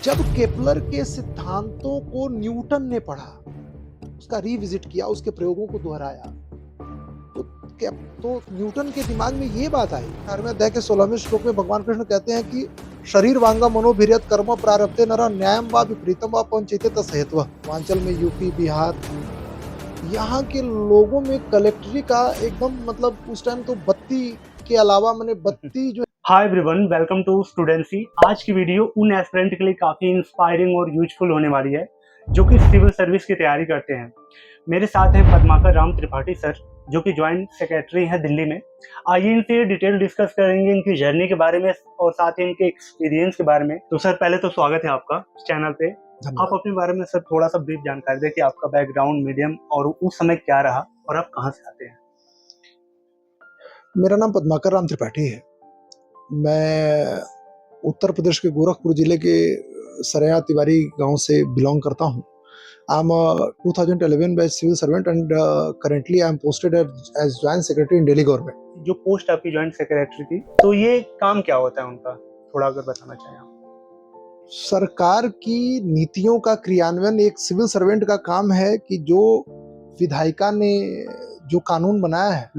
जब केपलर के सिद्धांतों को न्यूटन ने पढ़ा, उसका रिविजिट किया, उसके प्रयोगों को दोहराया, तो क्या तो न्यूटन के दिमाग में ये बात आई। 18वें अध्याय के 16वें श्लोक में भगवान कृष्ण कहते हैं कि शरीर वांगा मनोभिर्यत कर्म प्रारब्धे नरः न्यायं वा विपरीतम वा पंचेते तत्सहेतवः। पूर्वांचल में यूपी, बिहार, यहाँ के लोगों में कलेक्ट्री का एकदम मतलब उस टाइम तो बत्ती के अलावा मैंने बत्ती जो हाय एवरीवन, वेलकम टू स्टूडेंसी। आज की वीडियो उन एस्पिरेंट के लिए काफ़ी इंस्पायरिंग और यूजफुल होने वाली है जो कि सिविल सर्विस की तैयारी करते हैं। मेरे साथ हैं पद्माकर राम त्रिपाठी सर, जो कि ज्वाइंट सेक्रेटरी हैं दिल्ली में। आइए इनसे डिटेल डिस्कस करेंगे इनकी जर्नी के बारे में और साथ ही इनके एक्सपीरियंस के बारे में। तो सर, पहले तो स्वागत है आपका चैनल पे। आप अपने बारे में सर थोड़ा सा ब्रीफ जानकारी दें कि आपका बैकग्राउंड, मीडियम और उस समय क्या रहा और आप कहाँ से आते हैं। मेरा नाम पद्माकर राम त्रिपाठी है। मैं उत्तर प्रदेश के गोरखपुर जिले के सरया तिवारी गांव से बिलोंग करता हूं। I am 2011 batch civil servant and currently I am posted as joint secretary in Delhi government. जो पोस्ट आपकी जॉइंट सेक्रेटरी थी, तो ये काम क्या होता है उनका, थोड़ा अगर बताना चाहें आप। सरकार की नीतियों का क्रियान्वयन एक सिविल सर्वेंट का काम है कि जो विधायिका ने जो कानून बनाया है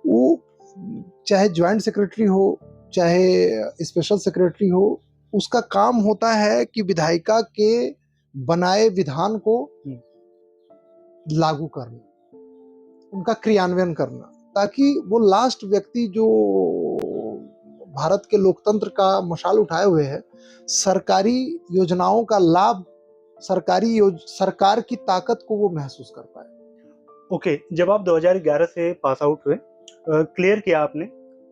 वो चाहे ज्वाइंट सेक्रेटरी हो चाहे स्पेशल सेक्रेटरी हो, उसका काम होता है कि विधायिका के बनाए विधान को लागू करना, उनका क्रियान्वयन करना, ताकि वो लास्ट व्यक्ति जो भारत के लोकतंत्र का मशाल उठाए हुए है, सरकारी योजनाओं का लाभ, सरकार की ताकत को वो महसूस कर पाए। ओके, जब आप 2011 से पास आउट हुए, क्लियर किया आपने,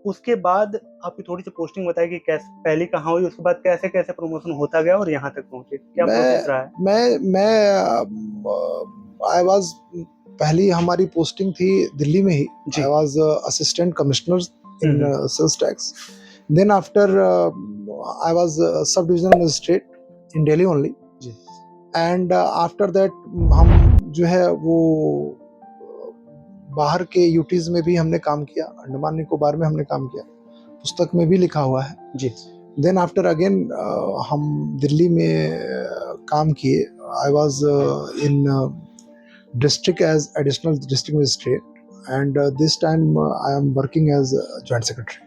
उसके बाद आपकी थोड़ी सी पोस्टिंग बताई कि कैसे पहली कहाँ हुई, उसके बाद कैसे कैसे प्रमोशन होता गया और यहाँ तक पहुँचे, क्या प्रोसेस रहा है। आई वाज पहली हमारी पोस्टिंग थी दिल्ली में ही। I was assistant commissioner in sales tax. Then after I was sub divisional magistrate in Delhi only. And after that हम जो है वो बाहर के यूटीज में भी हमने काम किया, अंडमान निकोबार में हमने काम किया, पुस्तक में भी लिखा हुआ है जी। देन आफ्टर अगेन हम दिल्ली में काम किए। I was in district as additional district magistrate and this time I am working as joint secretary.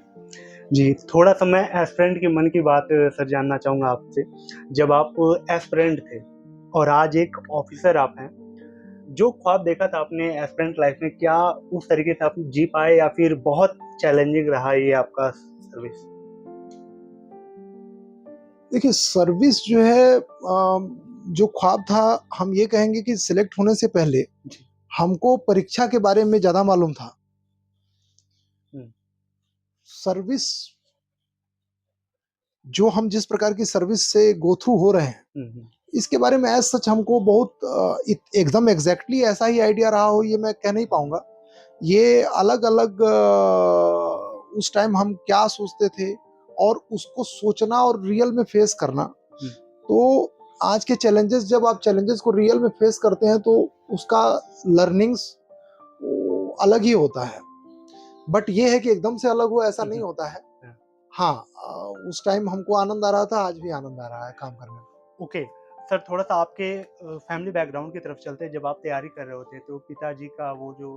जी, थोड़ा सा मैं एस्पिरेंट के मन की बात सर जानना चाहूँगा आपसे। जब आप एस्पिरेंट थे और आज एक ऑफिसर आप हैं, जो ख्वाब देखा था आपने एस्पिरेंट लाइफ में, क्या उस तरीके से आप जी पाए या फिर बहुत चैलेंजिंग रहा ये आपका सर्विस। देखिए, सर्विस जो है जो ख्वाब था, हम ये कहेंगे कि सिलेक्ट होने से पहले हमको परीक्षा के बारे में ज्यादा मालूम था। सर्विस जो हम जिस प्रकार की सर्विस से गो थ्रू हो रहे हैं, इसके बारे में एज सच हमको बहुत एकदम एग्जैक्टली ऐसा ही आइडिया रहा हो ये मैं कह नहीं पाऊंगा। ये अलग अलग उस टाइम हम क्या सोचते थे और उसको सोचना और रियल में फेस करना, तो आज के चैलेंजेस, जब आप चैलेंजेस को रियल में फेस करते हैं तो उसका लर्निंग्स अलग ही होता है। बट ये है कि एकदम से अलग हो ऐसा नहीं होता है। हाँ, उस टाइम हमको आनंद आ रहा था, आज भी आनंद आ रहा है काम करने में। ओके सर, थोड़ा सा आपके फैमिली बैकग्राउंड की तरफ चलते हैं। जब आप तैयारी कर रहे होते तो पिताजी का वो जो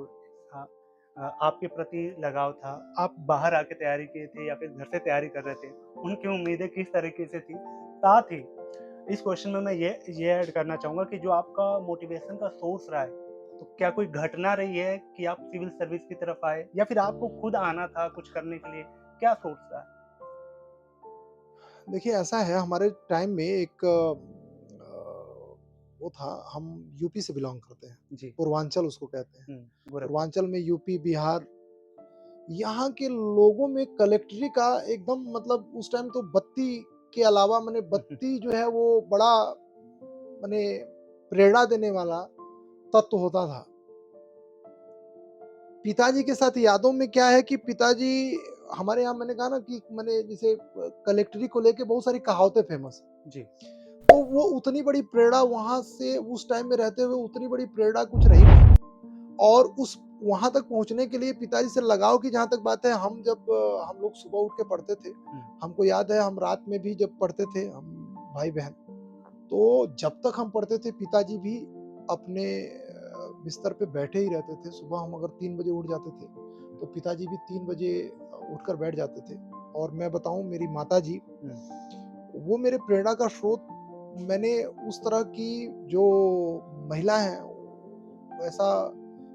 आपके प्रति लगाव था, आप बाहर आके तैयारी किए थे या फिर घर से तैयारी कर रहे थे, उनकी उम्मीदें किस तरीके से थी। साथ ही इस क्वेश्चन में मैं ये ऐड करना चाहूँगा कि जो आपका मोटिवेशन का सोर्स रहा है, तो क्या कोई घटना रही है कि आप सिविल सर्विस की तरफ आए या फिर आपको खुद आना था कुछ करने के लिए, क्या सोर्स रहा है। देखिए, ऐसा है, हमारे टाइम में एक वो था, हम यूपी से बिलोंग करते हैं जी, पूर्वांचल उसको कहते हैं। पूर्वांचल में यूपी, बिहार, यहाँ के लोगों में कलेक्ट्री का एकदम मतलब उस टाइम तो बत्ती के अलावा मैंने बत्ती जो है वो बड़ा मैंने प्रेरणा देने वाला तत्व होता था। पिताजी के साथ यादों में क्या है कि पिताजी हमारे यहाँ, मैंने कहा ना कि मैंने जैसे कलेक्ट्री को लेके बहुत सारी कहावतें फेमस जी, तो वो उतनी बड़ी प्रेरणा वहां से उस टाइम में रहते हुए उतनी बड़ी प्रेरणा कुछ रही नहीं। और उस वहां तक पहुंचने के लिए पिताजी से लगाव की जहां तक बात है, हम लोग सुबह उठ के पढ़ते थे, हमको याद है हम रात में भी जब पढ़ते थे, हम भाई बहन। तो जब तक हम पढ़ते थे पिताजी भी अपने बिस्तर पे बैठे ही रहते थे। सुबह हम अगर 3 बजे उठ जाते थे तो पिताजी भी 3 बजे उठकर बैठ जाते थे। और मैं बताऊं, मेरी माताजी, वो मेरे प्रेरणा का स्रोत। मैंने उस तरह की जो महिला है, वैसा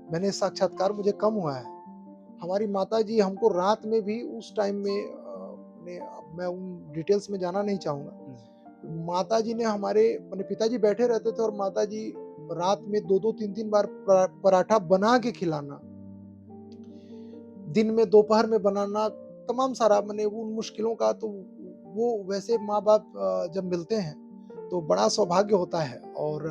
मैंने साक्षात्कार मुझे कम हुआ है। हमारी माताजी हमको रात में भी उस टाइम में मैं उन डिटेल्स में जाना नहीं चाहूँगा। माताजी ने माने पिताजी बैठे रहते थे और माताजी रात में 2-2 3-3 बार पराठा बना के खिलाना, दिन में दोपहर में बनाना, तमाम सारा माने उन मुश्किलों का। तो वो वैसे माँ-बाप जब मिलते हैं तो बड़ा सौभाग्य होता है। और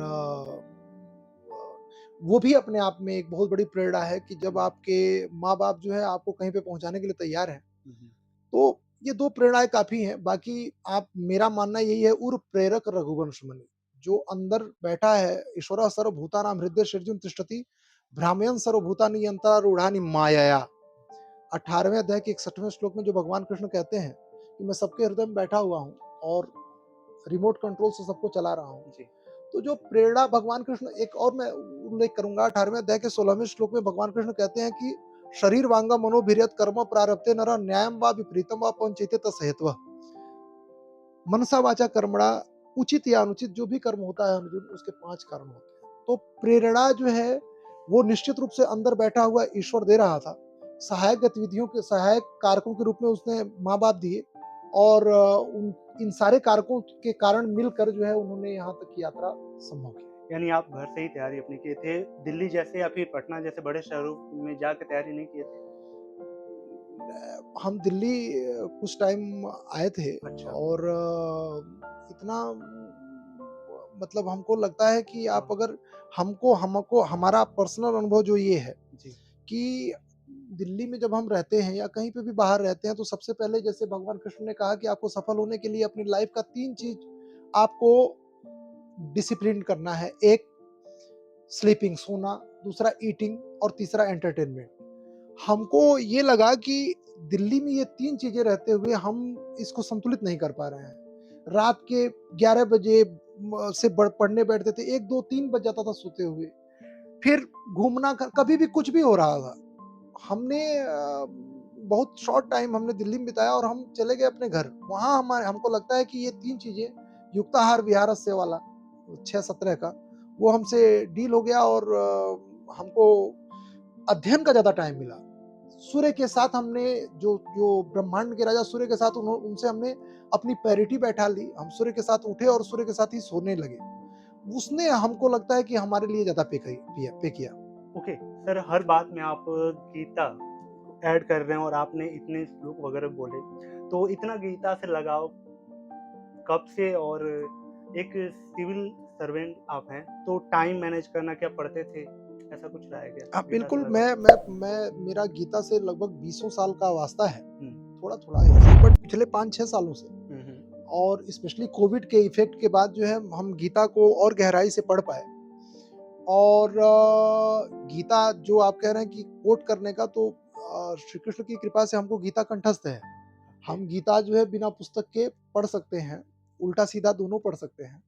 वो भी अपने आप में एक बहुत बड़ी प्रेरणा है कि जब आपके माँ-बाप जो है आपको कहीं पे पहुँचाने के लिए तैयार हैं, तो ये 2 प्रेरणाएँ काफ़ी हैं। बाकी आप मेरा मानना यही है, उर प्रेरक रघुवंश मुनि, जो अंदर बैठा है, ईश्वरः सर्वभूतानां हृदय सृजन् तिष्ठति भ्रामयन् सर्वभूतानि यंत्रारूढ़ानि मायया। 18वें अध्याय के 61वें श्लोक में जो भगवान कृष्ण कहते हैं कि मैं सबके हृदय में बैठा हुआ हूँ और रिमोट कंट्रोल से सबको चला रहा हूँ। तो जो प्रेरणा भगवान कृष्ण, एक और मैं उल्लेख करूंगा, 18वें अध्याय के 16वें श्लोक में भगवान कृष्ण कहते हैं कि शरीर वांगा मनोभिर्यत कर्म प्रारब्धे नरः न्यायं वा विपरीतम वा पंचेते तत्सहेतुः। मनसा वाचा कर्मणा, उचित या अनुचित जो भी कर्म होता है अर्जुन, उसके 5 कारण होते हैं। तो प्रेरणा जो है वो निश्चित रूप से अंदर बैठा हुआ ईश्वर दे रहा था। सहायक गतिविधियों के सहायक कारकों के रूप में उसने माँ-बाप दिए। और इन सारे कारकों के कारण मिलकर जो है उन्होंने यहाँ तक की यात्रा संभव की। यानी आप घर से ही तैयारी अपनी किए थे, दिल्ली जैसे या फिर पटना जैसे बड़े शहरों में जाकर तैयारी नहीं किए थे? हम दिल्ली कुछ टाइम आए थे। अच्छा। और इतना मतलब हमको लगता है कि आप अगर हमको हमको हमारा पर्सनल अनुभव जो ये है जी। कि दिल्ली में जब हम रहते हैं या कहीं पे भी बाहर रहते हैं, तो सबसे पहले जैसे भगवान कृष्ण ने कहा कि आपको सफल होने के लिए अपनी लाइफ का 3 चीज आपको डिसिप्लिन करना है। एक स्लीपिंग, सोना, दूसरा ईटिंग और तीसरा एंटरटेनमेंट। हमको ये लगा कि दिल्ली में ये 3 चीजें रहते हुए हम इसको संतुलित नहीं कर पा रहे हैं। रात के 11 बजे से पढ़ने बैठते थे, 1 2 3 बज जाता था सोते हुए। फिर घूमना, कभी भी कुछ भी हो रहा था। हमने बहुत शॉर्ट टाइम हमने दिल्ली में बिताया और हम चले गए अपने घर। वहाँ हमारे हमको लगता है कि ये 3 चीजें, युक्ताहार विहारस्य वाला 6-17 का, वो हमसे डील हो गया। और हमको अध्ययन का ज्यादा टाइम मिला। सूर्य के साथ हमने जो जो ब्रह्मांड के राजा सूर्य के साथ उनसे हमने अपनी पैरिटी बैठा ली। हम सूर्य के साथ उठे और सूर्य के साथ ही सोने लगे। उसने हमको लगता है कि हमारे लिए ज्यादा पे किया। ओके सर, हर बात में आप गीता ऐड कर रहे हैं और आपने इतने श्लोक वगैरह बोले, तो इतना गीता से लगाव कब से? और एक सिविल सर्वेंट आप हैं, तो टाइम मैनेज करना क्या पड़ते थे? ऐसा कुछ रहा है क्या हाँ, गीता से बिल्कुल। लगाव? मैं मेरा गीता से लगभग 20 साल का वास्ता है। हुँ। थोड़ा-थोड़ा है, बट पिछले 5-6 सालों से। हुँ, हुँ। और स्पेशली कोविड के इफ़ेक्ट के बाद जो है हम गीता को और गहराई से पढ़ पाए। और गीता जो आप कह रहे हैं कि कोट करने का, तो श्री कृष्ण की कृपा से हमको गीता कंठस्थ है। ओके। हम गीता जो है बिना पुस्तक के पढ़ सकते हैं, उल्टा-सीधा दोनों पढ़ सकते हैं।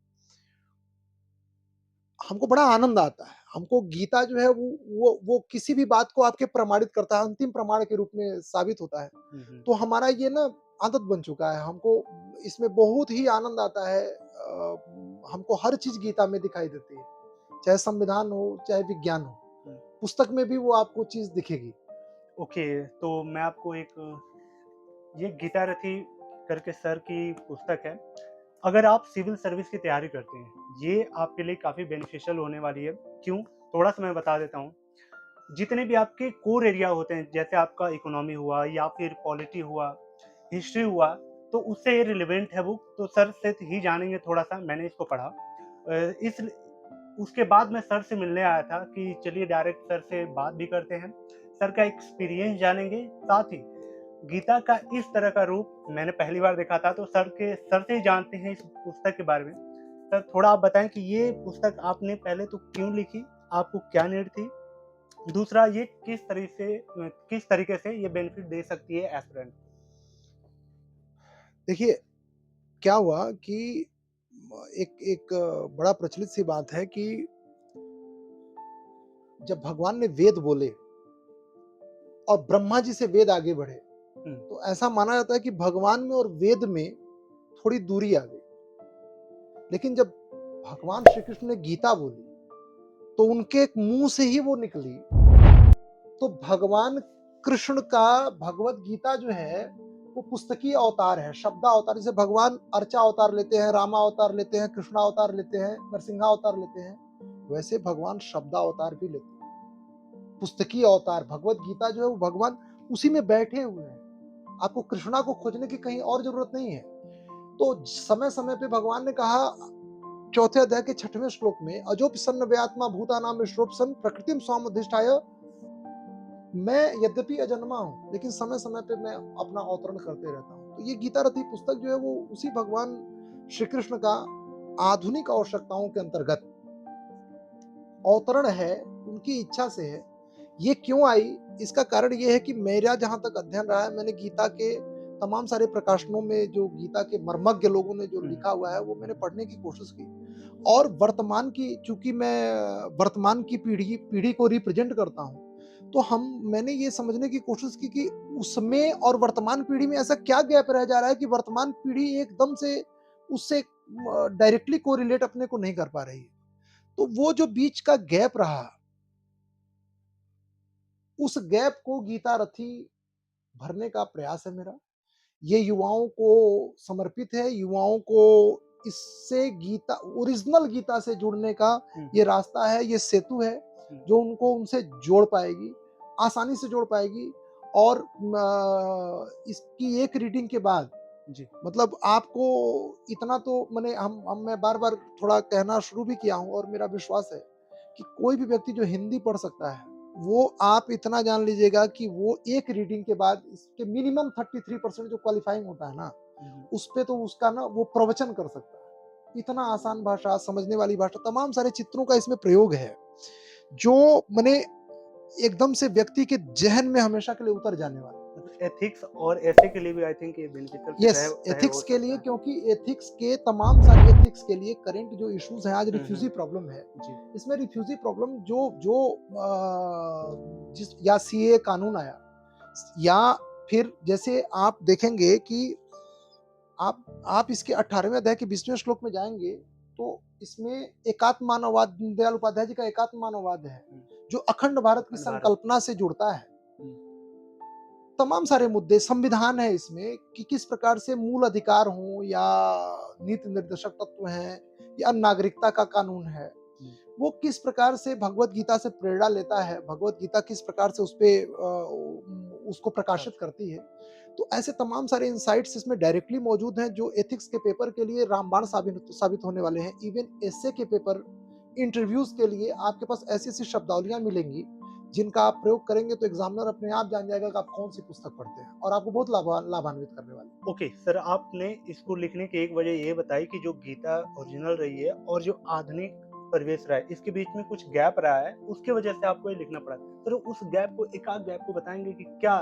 हमको बड़ा आनंद आता है। हमको गीता जो है वो किसी भी बात को आपके प्रमाणित करता है, अंतिम प्रमाण के रूप में साबित होता है। हुँ, हुँ। तो हमारा ये ना आदत बन चुका है। हमको इसमें बहुत ही आनंद आता है। हमको हर चीज़ गीता में दिखाई देती है, चाहे संविधान हो, चाहे विज्ञान हो। हुँ। पुस्तक में भी वो आपको चीज़ दिखेगी। ओके, तो मैं आपको एक ये गीता रथी करके सर की पुस्तक है। अगर आप सिविल सर्विस की तैयारी करते हैं, ये आपके लिए काफ़ी बेनिफिशियल होने वाली है। क्यों? थोड़ा-सा मैं बता देता हूँ। जितने भी आपके कोर एरिया होते हैं, जैसे आपका इकोनॉमी हुआ या फिर पॉलिटी हुआ, हिस्ट्री हुआ, तो उससे ये रिलेवेंट है बुक, तो सर से ही जानेंगे थोड़ा-सा, मैंने इसको पढ़ा। इस उसके बाद मैं सर से मिलने आया था कि चलिए डायरेक्ट सर से बात भी करते हैं, सर का एक्सपीरियंस जानेंगे, साथ ही गीता का इस तरह का रूप मैंने पहली बार देखा था, तो सर से ही जानते हैं इस पुस्तक के बारे में। सर थोड़ा आप बताएँ कि ये पुस्तक आपने पहले तो क्यों लिखी? आपको क्या नीड थी? दूसरा, ये किस तरीके से ये बेनिफिट दे सकती है एस्पिरेंट को? देखिए, क्या हुआ कि एक एक बड़ा प्रचलित सी बात है कि जब भगवान ने वेद बोले और ब्रह्मा जी से वेद आगे बढ़े, तो ऐसा माना जाता है कि भगवान में और वेद में थोड़ी दूरी आ गई। लेकिन जब भगवान श्री कृष्ण ने गीता बोली, तो उनके मुंह से ही वो निकली। तो भगवान कृष्ण का भगवत गीता जो है वो पुस्तकीय अवतार है, शब्द अवतार। जैसे भगवान अर्चा अवतार लेते हैं, रामा अवतार लेते हैं, कृष्णा अवतार लेते हैं, नरसिंहा अवतार लेते हैं, वैसे भगवान शब्द अवतार भी लेते हैं। पुस्तकीय अवतार भगवत गीता जो है वो भगवान उसी में बैठे हुए हैं। आपको कृष्णा को खोजने की कहीं और जरूरत नहीं है। तो समय समय पे भगवान ने कहा चौथे अध्याय के 6वें श्लोक में, अजोप सन्न व्यात्मा भूतानाम विश्वरूप सन प्रकृतिम स्वाम अधिष्ठाय, मैं यद्यपि अजन्मा हूं लेकिन समय समय पे मैं अपना अवतरण करते रहता हूं। तो ये गीता रथी पुस्तक जो है वो उसी भगवान श्री कृष्ण का आधुनिक आवश्यकताओं के अंतर्गत अवतरण है, उनकी इच्छा से है। ये क्यों आई, इसका कारण ये है कि मेरा जहां तक अध्ययन रहा है, मैंने गीता के तमाम सारे प्रकाशनों में जो गीता के मर्मज्ञ लोगों ने जो लिखा हुआ है वो मैंने पढ़ने की कोशिश की। और वर्तमान की, चूंकि मैं वर्तमान की पीढ़ी को रिप्रेजेंट करता हूं, तो मैंने ये समझने की कोशिश की कि उसमें और वर्तमान पीढ़ी में ऐसा क्या गैप रह जा रहा है कि वर्तमान पीढ़ी एकदम से उससे डायरेक्टली कोरिलेट अपने को नहीं कर पा रही है। तो वो जो बीच का गैप रहा, उस गैप को गीता रथी भरने का प्रयास है मेरा। ये युवाओं को समर्पित है, युवाओं को इससे गीता, ओरिजिनल गीता से जुड़ने का ये रास्ता है, ये सेतु है जो उनको उनसे जोड़ पाएगी, आसानी से जोड़ पाएगी। और इसकी एक रीडिंग के बाद जी, मतलब आपको इतना तो मैं बार बार थोड़ा कहना शुरू भी किया हूं, और मेरा विश्वास है कि कोई भी व्यक्ति जो हिंदी पढ़ सकता है, वो आप इतना जान लीजिएगा कि वो एक रीडिंग के बाद इसके मिनिमम 33% जो क्वालिफाइंग होता है ना, उस पे तो उसका ना वो प्रवचन कर सकता है। इतना आसान भाषा, समझने वाली भाषा, तमाम सारे चित्रों का इसमें प्रयोग है जो मैंने एकदम से व्यक्ति के जहन में हमेशा के लिए उतर जाने वाला। एथिक्स और ऐसे के लिए भी आई थिंक ये बेनिफिशियल यस, एथिक्स के लिए, क्योंकि एथिक्स के तमाम सारे एथिक्स के लिए करंट जो इश्यूज हैं, आज रिफ्यूजी प्रॉब्लम है जी। इसमें रिफ्यूजी प्रॉब्लम जो जो जिस या सीए कानून आया, या फिर जैसे आप देखेंगे कि आप इसके 18वें अध्याय के 20वें श्लोक में जाएंगे तो इसमें एकात्म मानववाद, दीनदयाल उपाध्याय जी का एकात्म मानववाद है जो अखंड भारत की संकल्पना से जुड़ता है। तमाम सारे मुद्दे, संविधान है इसमें कि किस प्रकार से मूल अधिकार हो, या नीति निर्देशक तत्व हैं, या नागरिकता का कानून है, वो किस प्रकार से भगवत गीता से प्रेरणा लेता है, भगवत गीता किस प्रकार से उसको प्रकाशित करती है। तो ऐसे तमाम सारे इंसाइट्स इसमें डायरेक्टली मौजूद हैं जो एथिक्स के पेपर के लिए रामबाण साबित होने वाले हैं। इवन एसे के पेपर, इंटरव्यूज के लिए आपके पास ऐसी ऐसी शब्दावलियां मिलेंगी जिनका आप प्रयोग करेंगे तो एग्जामिनर अपने आप जान जाएगा कि आप कौन सी पुस्तक पढ़ते हैं, और आपको बहुत लाभान्वित करने वाली। ओके सर, आपने इसको लिखने की एक वजह ये बताई कि जो गीता ओरिजिनल रही है और जो आधुनिक परिवेश रहा है, इसके बीच में कुछ गैप रहा है, उसके वजह से आपको ये लिखना पड़ा। तो उस गैप को, एक आध गैप को बताएंगे कि क्या?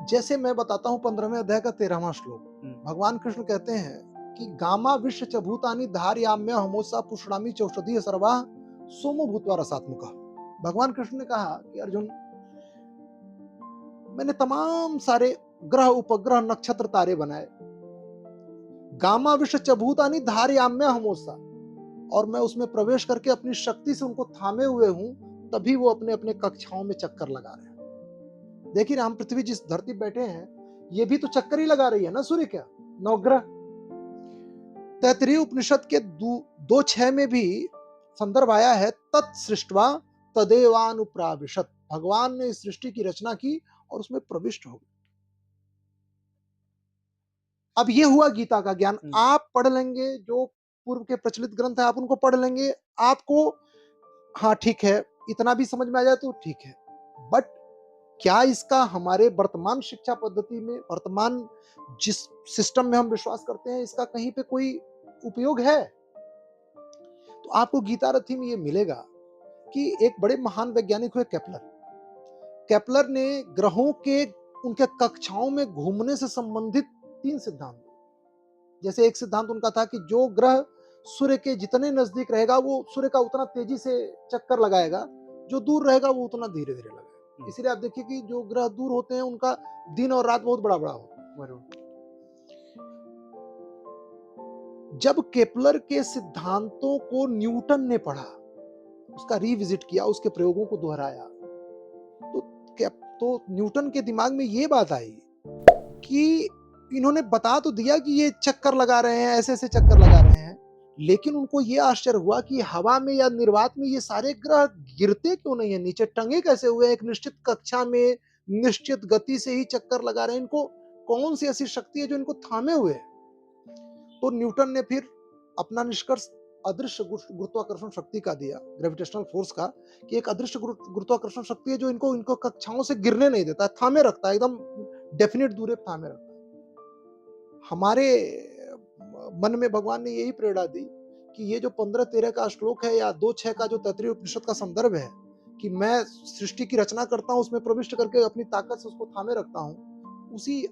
जैसे मैं बताता हूँ 15वें अध्याय का 13वां श्लोक, भगवान कृष्ण कहते हैं कि गामा विश्व च भूतानि धारयाम्य हमोसा पुष्णामि चौषधीय सर्वा सोमो भूत्वा रसात्मका। भगवान कृष्ण ने कहा कि अर्जुन, मैंने तमाम सारे ग्रह, उपग्रह, नक्षत्र, तारे बनाए, गामा विश्व च भूतानि धारयाम्य हमोसा, और मैं उसमें प्रवेश करके अपनी शक्ति से उनको थामे हुए हूं, तभी वो अपने अपने कक्षाओं में चक्कर लगा रहे हैं। देखिए हम पृथ्वी जिस धरती बैठे हैं, ये भी तो चक्कर ही लगा रही है ना सूर्य क्या, नवग्रह। तैत्तिरीय उपनिषद के 2:6 में भी संदर्भ आया है, तत्सृष्ट्वा तदेवानुप्राविशत। भगवान ने इस सृष्टि की रचना की और उसमें प्रविष्ट हो गए। अब ये हुआ गीता का ज्ञान। आप पढ़ लेंगे, जो पूर्व के प्रचलित ग्रंथ है आप उनको पढ़ लेंगे, आपको हाँ ठीक है, इतना भी समझ में आ जाए तो ठीक है। बट क्या इसका हमारे वर्तमान शिक्षा पद्धति में, वर्तमान जिस सिस्टम में हम विश्वास करते हैं, इसका कहीं पे कोई उपयोग है? तो आपको गीता रथी में ये मिलेगा कि एक बड़े महान वैज्ञानिक हुए केपलर। केपलर ने ग्रहों के, उनके कक्षाओं में घूमने से संबंधित 3 सिद्धांत, जैसे एक सिद्धांत उनका था कि जो ग्रह सूर्य के जितने नजदीक रहेगा वो सूर्य का उतना तेजी से चक्कर लगाएगा, जो दूर रहेगा वो उतना धीरे धीरे लगाएगा। इसलिए आप देखिए कि जो ग्रह दूर होते हैं उनका दिन और रात बहुत बड़ा बड़ा होता है। जब केपलर के सिद्धांतों को न्यूटन ने पढ़ा, उसका रिविजिट किया, उसके प्रयोगों को दोहराया, तो न्यूटन के दिमाग में ये बात आई कि इन्होंने बता तो दिया कि ये चक्कर लगा रहे हैं, ऐसे ऐसे चक्कर लगा रहे हैं, लेकिन उनको ये आश्चर्य हुआ कि हवा में या निर्वात में ये सारे ग्रह गिरते क्यों नहीं है, नीचे टंगे कैसे हुए हैं, एक निश्चित कक्षा में निश्चित गति से ही चक्कर लगा रहे हैं, इनको कौन सी ऐसी शक्ति है जो इनको थामे हुए है। तो न्यूटन ने फिर अपना निष्कर्ष अदृश्य गुरुत्वाकर्षण शक्ति का दिया, ग्रेविटेशनल फोर्स का, कि एक अदृश्य गुरुत्वाकर्षण शक्ति है जो इनको कक्षाओं से गिरने नहीं देता, थामे रखता है, एकदम डेफिनेट दूरी पे थामे रखता है। हमारे मन में भगवान ने यही प्रेरणा दी कि ये जो 15-13 का श्लोक है या 2-6 का जो तैत्तिरीय उपनिषद का संदर्भ है कि मैं सृष्टि की रचना करता हूँ, उसमें प्रविष्ट करके अपनी ताकत से उसको थामे रखता हूँ, उसी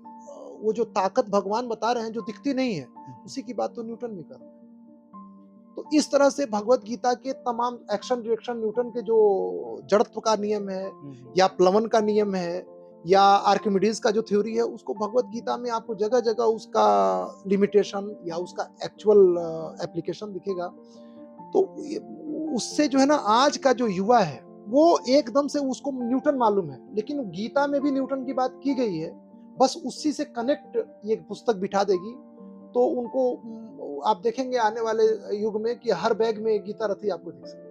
वो जो ताकत भगवान बता रहे हैं जो दिखती नहीं है, उसी की बात तो न्यूटन भी कर रहे हैं। तो इस तरह से भगवत गीता के तमाम एक्शन रिएक्शन, न्यूटन के जो जड़त्व का नियम है या प्लवन का नियम है या आर्किमिडीज का जो थ्योरी है, उसको भगवत गीता में आपको जगह जगह उसका लिमिटेशन या उसका एक्चुअल एप्लीकेशन दिखेगा। तो उससे जो है ना, आज का जो युवा है वो एकदम से उसको न्यूटन मालूम है, लेकिन गीता में भी न्यूटन की बात की गई है, बस उसी से कनेक्ट ये पुस्तक बिठा देगी तो उनको आप देखेंगे आने वाले युग में कि हर बैग में गीता रथी आपको दिख सकती है।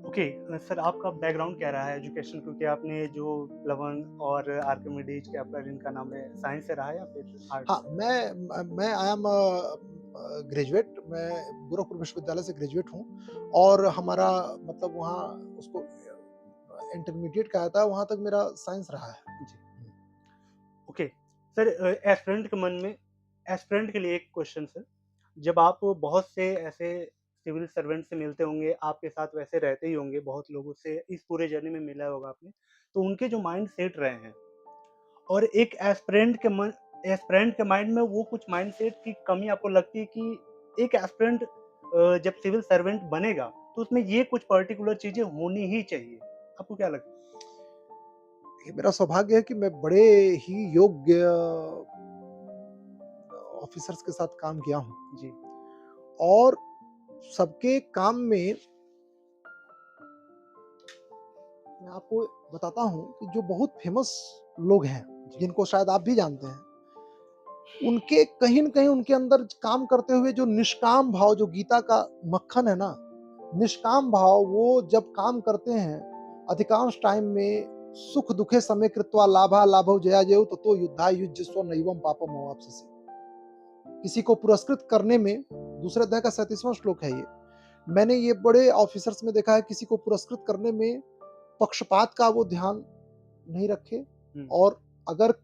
ओके सर, आपका बैकग्राउंड क्या रहा है एजुकेशन, क्योंकि आपने जो प्लवन और आर्किमिडीज केपलर इनका नाम है, साइंस से रहा है या फिर आर्ट? हाँ, मैं आई एम ग्रेजुएट, मैं गोरखपुर विश्वविद्यालय से ग्रेजुएट हूँ और हमारा मतलब वहाँ उसको इंटरमीडिएट कहा था, वहाँ तक मेरा साइंस रहा है जी। ओके सर, एस्पिरेंट के मन में, एस्पिरेंट के लिए एक क्वेश्चन सर, जब आप बहुत से ऐसे सिविल सर्वेंट से मिलते होंगे, आपके साथ वैसे रहते ही होंगे, बहुत लोगों से इस पूरे जर्नी में मिला होगा आपने, तो उनके जो माइंड सेट रहे हैं और एक एस्पिरेंट के माइंड में वो कुछ माइंड सेट की कमी आपको लगती है कि एक एस्पिरेंट जब सिविल सर्वेंट बनेगा तो उसमें ये कुछ पर्टिकुलर चीजें होनी ही चाहिए, आपको क्या लगता है? ये मेरा सौभाग्य है कि मैं बड़े ही योग्य ऑफिसर्स के साथ काम किया हूँ जी। और सबके काम में मैं आपको बताता हूँ कि जो बहुत फेमस लोग हैं, जिनको शायद आप भी जानते हैं, उनके कहीं न कहीं उनके अंदर काम करते हुए जो निष्काम भाव, जो गीता का मक्खन है ना, निष्काम भाव, वो जब काम करते हैं अधिकांश टाइम में सुख दुखे समय कृत्वा लाभा लाभौ जया जयो ततो युद्धा युज्यस्व नैवं पापम अवाप्स्यसि। किसी को पुरस्कृत करने में, दूसरे अध्याय का 37वां श्लोक है ये, मैंने ये बड़े ऑफिसर्स में देखा है, किसी को पुरस्कृत करने में पक्षपात का वो ध्यान नहीं रखे और अगर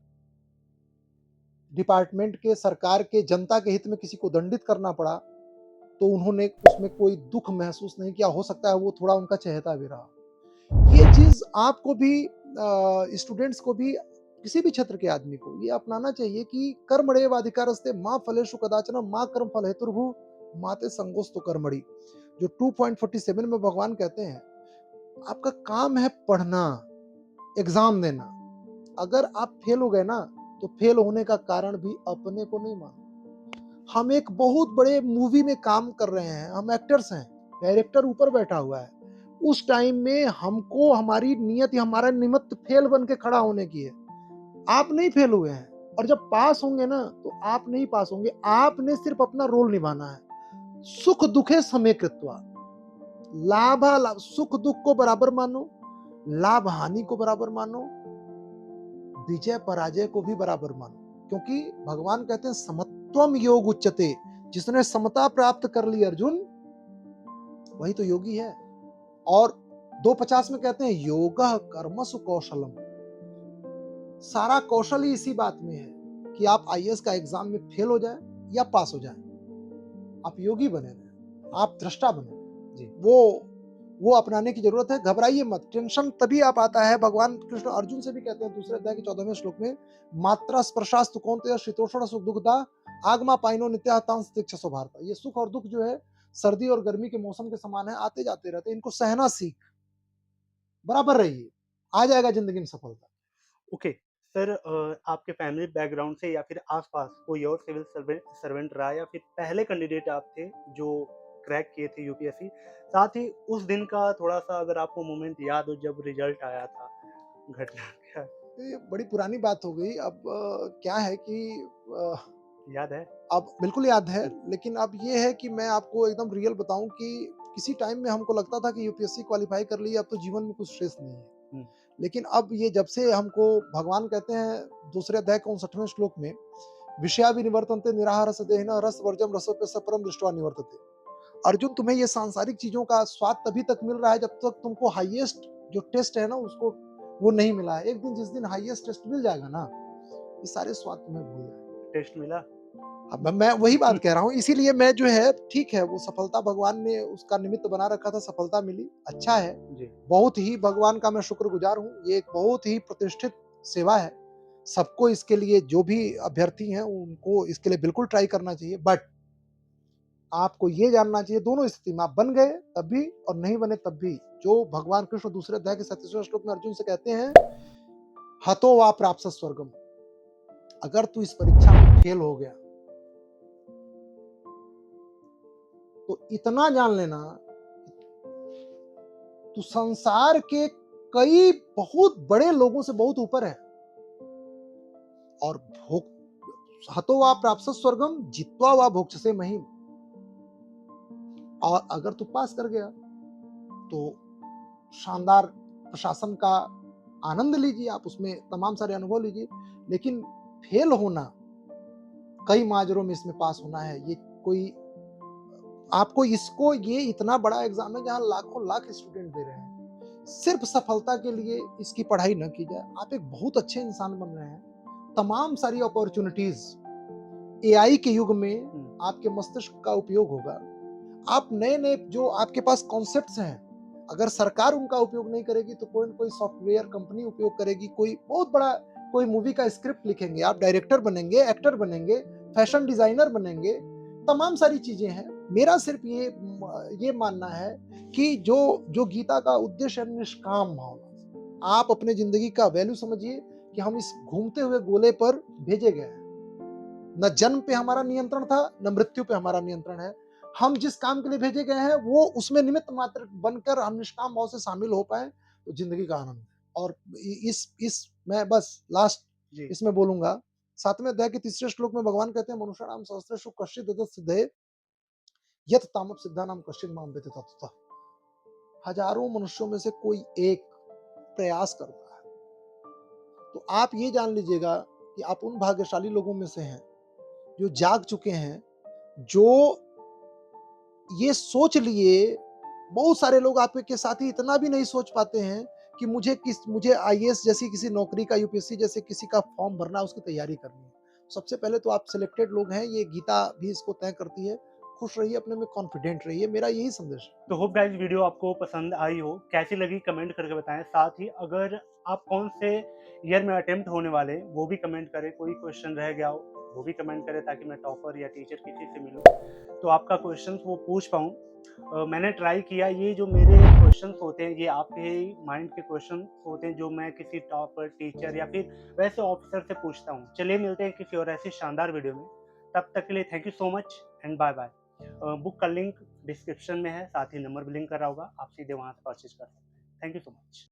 डिपार्टमेंट के, सरकार के, जनता के हित में किसी को दंडित करना पड़ा तो उन्होंने उसमें कोई दुख महसूस नहीं किया। हो सकता है वो थोड़ा उनका चहेता भी रहा। ये चीज आपको भी, स्टूडेंट्स को भी, किसी भी क्षेत्र के आदमी को ये अपनाना चाहिए कि कर्मणेव अधिकारस्ते मा फलेषु कदाचन मा कर्म फल हेतुर्भुः माते संगोस्तु कर्मणि। जो 2.47 में भगवान कहते हैं, आपका काम है पढ़ना, एग्जाम देना, अगर आप फेल हो गए ना तो फेल होने का कारण भी अपने को नहीं मानो। हम एक बहुत बड़े मूवी में काम कर रहे हैं, हम एक्टर्स हैं, डायरेक्टर ऊपर बैठा हुआ है, उस टाइम में हमको हमारी नियत, हमारा निमित्त फेल बन के खड़ा होने की है। आप नहीं फेल हुए हैं और जब पास होंगे ना तो आप नहीं पास होंगे, आपने सिर्फ अपना रोल निभाना है। सुख दुखे समय कृत्वा, लाभा लाभ, सुख दुख को बराबर मानो, लाभ हानि को बराबर मानो, विजय पराजय को भी बराबर मानो, क्योंकि भगवान कहते हैं समत्वम योग उच्यते, जिसने समता प्राप्त कर ली अर्जुन वही तो योगी है। और 2:50 में कहते हैं योगः कर्मसु कौशलम, सारा कौशल ही इसी बात में है कि आप आईएएस का एग्जाम में फेल हो जाए या पास हो जाए, आप योगी बने रहे, आप दृष्टा बने जी। वो वो अपनाने की जरूरत है। घबराइए मत, टेंशन तभी आप आता है, भगवान कृष्ण अर्जुन से भी कहते हैं दूसरे अध्याय के 14वें श्लोक में, मात्रा स्पर्शास्तु कौन्तेय शीतोष्ण सुख दुखदा आगमा पाइनो नित्यातांस तिक्षसो भारत। ये सुख और दुख जो है सर्दी और गर्मी के मौसम के समान है, आते जाते रहते हैं, इनको सहना सीख, बराबर रहिए, आ जाएगा जिंदगी में सफलता। ओके सर, आपके फैमिली बैकग्राउंड से या फिर आसपास कोई और सिविल सर्वेंट रहा या फिर पहले कैंडिडेट आप थे जो क्रैक किए थे यूपीएससी? साथ ही उस दिन का थोड़ा सा अगर आपको मोमेंट याद हो जब रिजल्ट आया था, घटना क्या ये बड़ी पुरानी बात हो गई। अब क्या है कि याद है? अब बिल्कुल याद है, लेकिन अब ये है कि मैं आपको एकदम रियल बताऊं कि किसी टाइम में हमको लगता था कि यूपीएससी क्वालिफाई कर ली, अब तो जीवन में कुछ शेष नहीं है। हम्म, लेकिन अब ये जब से हमको भगवान कहते हैं दूसरे अध्याय के 59वें श्लोक में, विषया विनिवर्तन्ते निराहार सदेहिनः रस वर्जम रसोप्य सपरम दृष्ट्वा निवर्तते। अर्जुन, तुम्हें ये सांसारिक चीजों का स्वाद तभी तक मिल रहा है जब तक तुमको हाईएस्ट जो टेस्ट है ना उसको वो नहीं मिला है। एक दिन जिस दिन हाईएस्ट टेस्ट मिल जाएगा ना, ये सारे स्वाद तुम्हें भूल जाएंगे। टेस्ट मिला? अब मैं वही बात कह रहा हूँ, इसीलिए मैं जो है ठीक है, वो सफलता भगवान ने उसका निमित्त बना रखा था, सफलता मिली, अच्छा है। जी। बहुत ही भगवान का मैं शुक्रगुजार हूँ। ये एक बहुत ही प्रतिष्ठित सेवा है। सबको इसके लिए, जो भी अभ्यर्थी हैं उनको इसके लिए बिल्कुल ट्राई करना चाहिए। बट आपको ये जानना चाहिए दोनों स्थिति में, आप बन गए तब भी और नहीं बने तब भी, जो भगवान कृष्ण दूसरे अध्याय के 37वें श्लोक में अर्जुन से कहते हैं, हतो वा प्राप्त स्वर्गम। अगर तू इस परीक्षा में फेल हो गया तो इतना जान लेना, तू संसार के कई बहुत बड़े लोगों से बहुत ऊपर है। और भोग हतो वा प्राप्त स्वर्गम जित्वा वा भोक्ष्यसे महीम। और अगर तू पास कर गया तो शानदार प्रशासन का आनंद लीजिए, आप उसमें तमाम सारे अनुभव लीजिए। लेकिन फेल होना, कई माजरों में इसमें पास होना है, ये कोई आपको इसको, ये इतना बड़ा एग्जाम है जहां लाखों लाख स्टूडेंट दे रहे हैं। सिर्फ सफलता के लिए इसकी पढ़ाई न की जाए। आप एक बहुत अच्छे इंसान बन रहे हैं, तमाम सारी अपॉर्चुनिटीज एआई के युग में आपके मस्तिष्क का उपयोग होगा। आप नए नए जो आपके पास कॉन्सेप्ट्स हैं, अगर सरकार उनका उपयोग नहीं करेगी तो कोई न कोई सॉफ्टवेयर कंपनी उपयोग करेगी, कोई बहुत बड़ा कोई मूवी का स्क्रिप्ट लिखेंगे, आप डायरेक्टर बनेंगे, एक्टर बनेंगे, फैशन डिजाइनर बनेंगे, तमाम सारी चीजें हैं। मेरा सिर्फ ये मानना है कि जो जो गीता का उद्देश्य है, निष्काम भावना। आप अपने जिंदगी का वैल्यू समझिए कि हम इस घूमते हुए गोले पर भेजे गए हैं। न जन्म पे हमारा नियंत्रण था, न मृत्यु पे हमारा नियंत्रण है। हम जिस काम के लिए भेजे गए हैं वो उसमें निमित्त मात्र बनकर हम निष्काम भाव से शामिल हो पाए तो जिंदगी का आनंद है। और इस मैं बस लास्ट जी। इसमें बोलूंगा, 7वें अध्याय के 3रे श्लोक में भगवान कहते हैं, मनुष्याणाम सहस्रेषु कश्चित् तद् सिद्धये यत् तामप सिद्धानाम कश्चित् मां विद्धि तत्त्वतः। हजारों मनुष्यों में से कोई एक प्रयास करता है। तो आप ये जान लीजिएगा कि आप उन भाग्यशाली लोगों में से हैं जो जाग चुके हैं, जो ये सोच लिए। बहुत सारे लोग आपके साथ ही इतना भी नहीं सोच पाते हैं कि मुझे आईएएस जैसी किसी नौकरी का, यूपीएससी जैसे किसी का फॉर्म भरना है, उसकी तैयारी करनी है। सबसे पहले तो आप सिलेक्टेड लोग हैं, ये गीता भी इसको तय करती है। खुश रहिए, अपने में कॉन्फिडेंट रहिए, मेरा यही संदेश है। तो होप गाइस वीडियो आपको पसंद आई हो, कैसी लगी कमेंट करके बताएं। साथ ही अगर आप कौन से ईयर में अटेम्प्ट होने वाले हैं वो भी कमेंट करें, कोई क्वेश्चन रह गया हो वो भी कमेंट करें ताकि मैं टॉपर या टीचर किसी से मिलूं तो आपका क्वेश्चन वो पूछ पाऊँ। मैंने ट्राई किया, ये जो मेरे क्वेश्चंस होते हैं ये आपके माइंड के क्वेश्चन होते हैं जो मैं किसी टॉपर, टीचर या फिर वैसे ऑफिसर से पूछता हूँ। चलिए मिलते हैं किसी और ऐसी शानदार वीडियो में, तब तक के लिए thank you so much and bye bye. Book का लिंक डिस्क्रिप्शन में है, साथ ही नंबर भी लिंक करा होगा, आप सीधे वहाँ से परचेज कर सकते हैं। Thank you so much.